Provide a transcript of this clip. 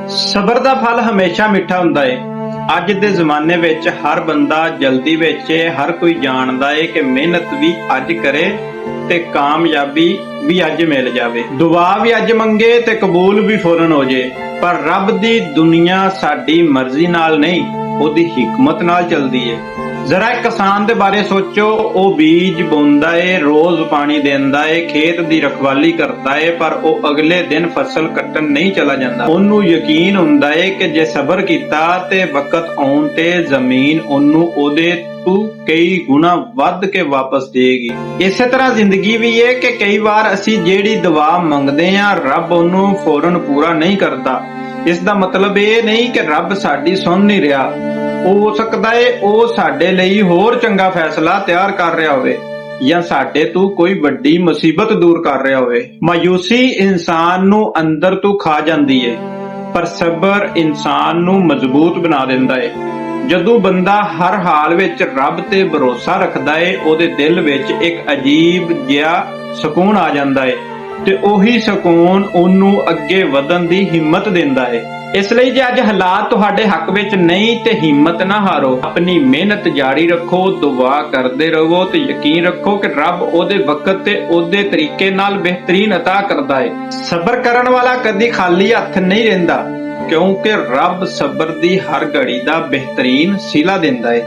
ਸਬਰ ਦਾ ਫਲ ਹਮੇਸ਼ਾ ਮਿੱਠਾ ਹੁੰਦਾ ਏ। ਅੱਜ ਦੇ ਜ਼ਮਾਨੇ ਵਿੱਚ ਹਰ ਬੰਦਾ ਜਲਦੀ ਵਿੱਚ ਏ। ਹਰ ਕੋਈ ਜਾਣਦਾ ਏ ਕਿ ਮਿਹਨਤ ਵੀ ਅੱਜ ਕਰੇ ਤੇ ਕਾਮਯਾਬੀ ਵੀ ਅੱਜ ਮਿਲ ਜਾਵੇ। ਦੁਆ ਵੀ ਅੱਜ ਮੰਗੇ ਤੇ ਕਬੂਲ ਵੀ ਫੌਰਨ ਹੋ ਜੇ। ਪਰ ਰੱਬ ਦੀ ਦੁਨੀਆ ਸਾਡੀ ਮਰਜ਼ੀ ਨਾਲ ਨਹੀਂ, ਉਹਦੀ ਹਿਕਮਤ ਨਾਲ ਚੱਲਦੀ ਏ। ਜ਼ਰਾ ਇੱਕ ਕਿਸਾਨ ਦੇ ਬਾਰੇ ਸੋਚੋ। ਉਹ ਬੀਜ ਬੋਂਦਾ ਏ, ਰੋਜ਼ ਪਾਣੀ ਦਿੰਦਾ ਏ, ਖੇਤ ਦੀ ਰਖਵਾਲੀ ਕਰਦਾ ਏ, ਪਰ ਉਹ ਅਗਲੇ ਦਿਨ ਫਸਲ ਕੱਟਣ ਨਹੀਂ ਚਲਾ ਜਾਂਦਾ। ਉਹਨੂੰ ਯਕੀਨ ਹੁੰਦਾ ਏ ਕਿ ਜੇ ਸਬਰ ਕੀਤਾ ਤੇ ਵਕਤ ਆਉਣ ਤੇ ਜ਼ਮੀਨ ਉਹਨੂੰ ਉਹਦੇ ਤੋਂ ਕਈ ਗੁਣਾ ਵੱਧ ਕੇ ਵਾਪਸ ਦੇਗੀ। ਇਸੇ ਤਰ੍ਹਾਂ ਜ਼ਿੰਦਗੀ ਵੀ ਏ ਕਿ ਕਈ ਵਾਰ ਅਸੀਂ ਜਿਹੜੀ ਦੁਆ ਮੰਗਦੇ ਆਂ ਰੱਬ ਉਹਨੂੰ ਫੌਰਨ ਪੂਰਾ ਨਹੀਂ ਕਰਦਾ। ਇਸ ਦਾ ਮਤਲਬ ਇਹ ਨਹੀਂ ਕਿ ਰੱਬ ਸਾਡੀ ਸੁਣ ਨਹੀਂ ਰਿਹਾ। ਹੋ ਸਕਦਾ ਏ ਉਹ ਸਾਡੇ ਲਈ ਹੋਰ ਚੰਗਾ ਫੈਸਲਾ ਤਿਆਰ ਕਰ ਰਿਹਾ ਹੋਵੇ ਜਾਂ ਸਾਡੇ ਤੋਂ ਕੋਈ ਵੱਡੀ ਮੁਸੀਬਤ ਦੂਰ ਕਰ ਰਿਹਾ ਹੋਵੇ। ਮਾਯੂਸੀ ਇਨਸਾਨ ਨੂੰ ਅੰਦਰ ਤੋਂ ਖਾ ਜਾਂਦੀ ਏ, ਪਰ ਸਬਰ ਇਨਸਾਨ ਨੂੰ ਮਜ਼ਬੂਤ ਬਣਾ ਦਿੰਦਾ ਏ। ਜਦੋਂ ਬੰਦਾ ਹਰ ਹਾਲ ਵਿੱਚ ਰੱਬ ਤੇ ਭਰੋਸਾ ਰੱਖਦਾ ਏ, ਉਹਦੇ ਦਿਲ ਵਿੱਚ ਇੱਕ ਅਜੀਬ ਜਿਹਾ ਸਕੂਨ ਆ ਜਾਂਦਾ ਏ ਤੇ ਉਹੀ ਸਕੂਨ ਉਹਨੂੰ ਅੱਗੇ ਵਧਣ ਦੀ ਹਿੰਮਤ ਦਿੰਦਾ ਏ। ਇਸ ਲਈ ਜੇ ਅੱਜ ਹਾਲਾਤ ਤੁਹਾਡੇ ਹੱਕ ਵਿੱਚ ਨਹੀਂ ਤੇ ਹਿੰਮਤ ਨਾ ਹਾਰੋ। ਆਪਣੀ ਮਿਹਨਤ ਜਾਰੀ ਰੱਖੋ, ਦੁਆ ਕਰਦੇ ਰਹੋ ਤੇ ਯਕੀਨ ਰੱਖੋ ਕਿ ਰੱਬ ਉਹਦੇ ਵਕਤ ਤੇ ਉਹਦੇ ਤਰੀਕੇ ਨਾਲ ਬਿਹਤਰੀਨ ਅਤਾ ਕਰਦਾ ਏ। ਸਬਰ ਕਰਨ ਵਾਲਾ ਕਦੀ ਖਾਲੀ ਹੱਥ ਨਹੀਂ ਰਹਿੰਦਾ, ਕਿਉਂਕਿ ਰੱਬ ਸਬਰ ਦੀ ਹਰ ਘੜੀ ਦਾ ਬਿਹਤਰੀਨ ਸਿਲਾ ਦਿੰਦਾ ਏ।